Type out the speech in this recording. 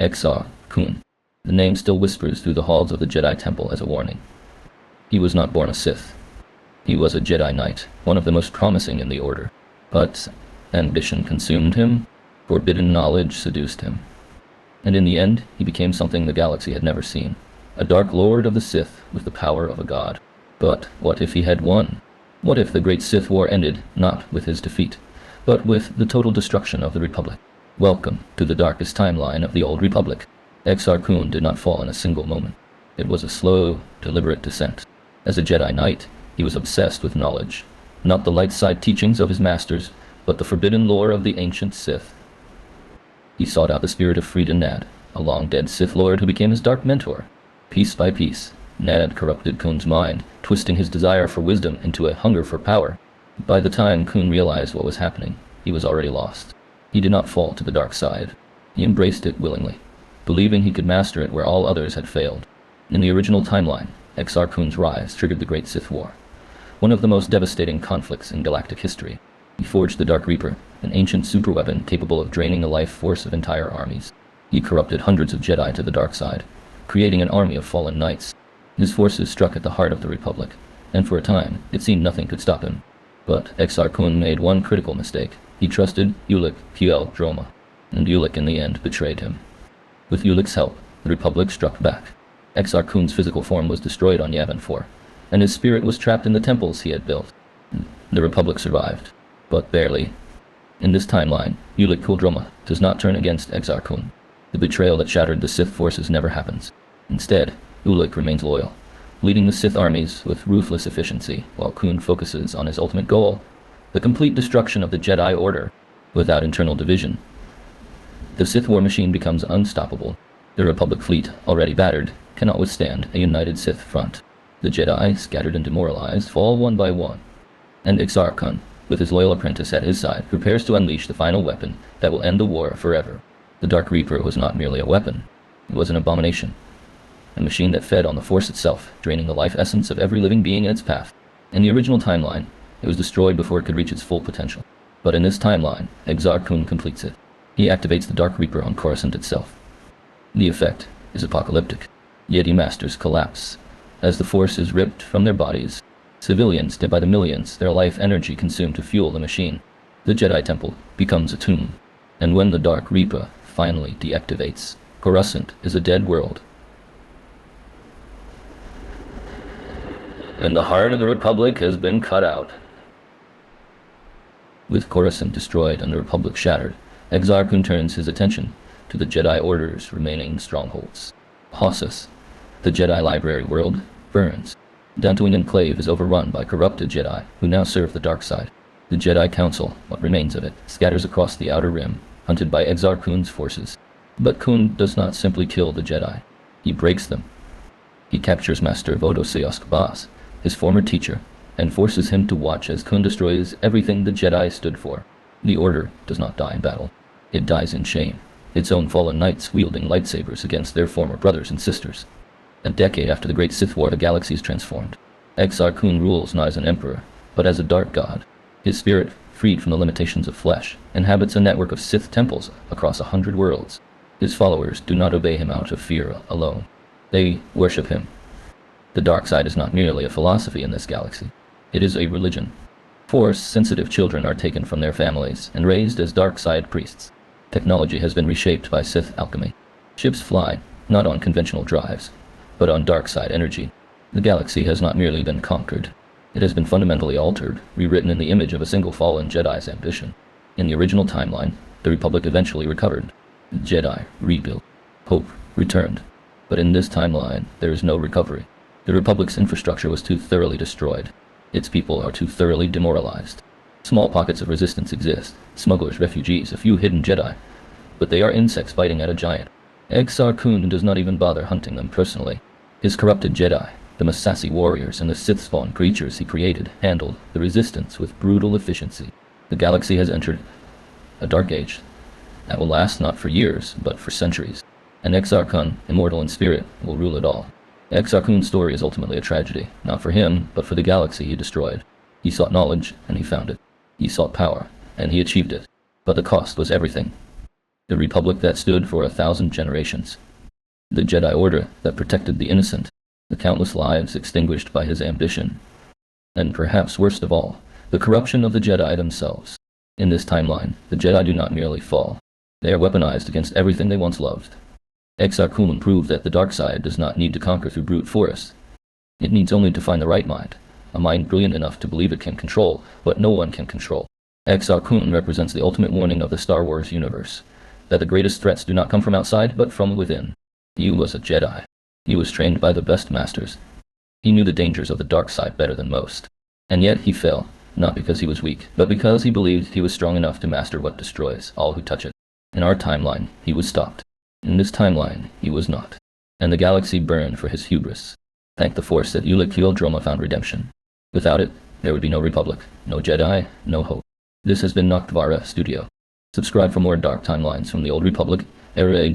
Exar, Kun. The name still whispers through the halls of the Jedi Temple as a warning. He was not born a Sith. He was a Jedi Knight, one of the most promising in the Order. But ambition consumed him, forbidden knowledge seduced him. And in the end, he became something the galaxy had never seen. A Dark Lord of the Sith with the power of a god. But what if he had won? What if the Great Sith War ended not with his defeat, but with the total destruction of the Republic? Welcome to the darkest timeline of the Old Republic. Exar Kun did not fall in a single moment. It was a slow, deliberate descent. As a Jedi Knight, he was obsessed with knowledge. Not the light side teachings of his masters, but the forbidden lore of the ancient Sith. He sought out the spirit of Freedon Nad, a long-dead Sith Lord who became his dark mentor. Piece by piece, Nad corrupted Kun's mind, twisting his desire for wisdom into a hunger for power. By the time Kun realized what was happening, he was already lost. He did not fall to the dark side. He embraced it willingly, believing he could master it where all others had failed. In the original timeline, Exar Kun's rise triggered the Great Sith War, one of the most devastating conflicts in galactic history. He forged the Dark Reaper, an ancient superweapon capable of draining the life force of entire armies. He corrupted hundreds of Jedi to the dark side, creating an army of fallen knights. His forces struck at the heart of the Republic, and for a time, it seemed nothing could stop him. But Exar Kun made one critical mistake. He trusted Ulic Piel Droma, and Ulic in the end betrayed him. With Ulic's help, the Republic struck back. Exar Kun's physical form was destroyed on Yavin 4, and his spirit was trapped in the temples he had built. The Republic survived, but barely. In this timeline, Ulic Kuldroma does not turn against Exar Kun. The betrayal that shattered the Sith forces never happens. Instead, Ulic remains loyal, leading the Sith armies with ruthless efficiency, while Kun focuses on his ultimate goal, the complete destruction of the Jedi Order. Without internal division, the Sith war machine becomes unstoppable. The Republic fleet, already battered, cannot withstand a united Sith front. The Jedi, scattered and demoralized, fall one by one. And Exar Kun, with his loyal apprentice at his side, prepares to unleash the final weapon that will end the war forever. The Dark Reaper was not merely a weapon. It was an abomination. A machine that fed on the Force itself, draining the life essence of every living being in its path. In the original timeline, it was destroyed before it could reach its full potential. But in this timeline, Exar Kun completes it. He activates the Dark Reaper on Coruscant itself. The effect is apocalyptic. Jedi Masters collapse as the Force is ripped from their bodies. Civilians dead by the millions, their life energy consumed to fuel the machine. The Jedi Temple becomes a tomb. And when the Dark Reaper finally deactivates, Coruscant is a dead world. And the heart of the Republic has been cut out. With Coruscant destroyed and the Republic shattered, Exar Kun turns his attention to the Jedi Order's remaining strongholds. Hossus, the Jedi Library world, burns. Dantooine Enclave is overrun by corrupted Jedi who now serve the dark side. The Jedi Council, what remains of it, scatters across the Outer Rim, hunted by Exar Kun's forces. But Kun does not simply kill the Jedi. He breaks them. He captures Master Vodo Seosk Bas, his former teacher, and forces him to watch as Kun destroys everything the Jedi stood for. The Order does not die in battle. It dies in shame, its own fallen knights wielding lightsabers against their former brothers and sisters. A decade after the Great Sith War, the galaxy is transformed. Exar Kun rules not as an emperor, but as a dark god. His spirit, freed from the limitations of flesh, inhabits a network of Sith temples across 100 worlds. His followers do not obey him out of fear alone. They worship him. The dark side is not merely a philosophy in this galaxy. It is a religion. Force-sensitive children are taken from their families and raised as dark side priests. Technology has been reshaped by Sith alchemy. Ships fly, not on conventional drives, but on dark side energy. The galaxy has not merely been conquered. It has been fundamentally altered, rewritten in the image of a single fallen Jedi's ambition. In the original timeline, the Republic eventually recovered. The Jedi rebuilt. Hope returned. But in this timeline, there is no recovery. The Republic's infrastructure was too thoroughly destroyed. Its people are too thoroughly demoralized. Small pockets of resistance exist, smugglers, refugees, a few hidden Jedi, but they are insects biting at a giant. Exar Kun does not even bother hunting them personally. His corrupted Jedi, the Massassi warriors and the Sith-spawn creatures he created, handled the resistance with brutal efficiency. The galaxy has entered a dark age that will last not for years, but for centuries. And Exar Kun, immortal in spirit, will rule it all. Exar Kun's story is ultimately a tragedy, not for him, but for the galaxy he destroyed. He sought knowledge, and he found it. He sought power, and he achieved it. But the cost was everything. the Republic that stood for 1,000 generations, the Jedi Order that protected the innocent, the countless lives extinguished by his ambition, and perhaps worst of all, the corruption of the Jedi themselves. In this timeline, the Jedi do not merely fall. They are weaponized against everything they once loved. Exar proved that the dark side does not need to conquer through brute force. It needs only to find the right mind, a mind brilliant enough to believe it can control what no one can control. Exar represents the ultimate warning of the Star Wars universe, that the greatest threats do not come from outside, but from within. He was a Jedi. He was trained by the best masters. He knew the dangers of the dark side better than most. And yet he fell, not because he was weak, but because he believed he was strong enough to master what destroys all who touch it. In our timeline, he was stopped. In this timeline, he was not. And the galaxy burned for his hubris. Thank the Force that Ulic Droma found redemption. Without it, there would be no Republic, no Jedi, no hope. This has been SWTOR Studio. Subscribe for more dark timelines from the Old Republic, Era A.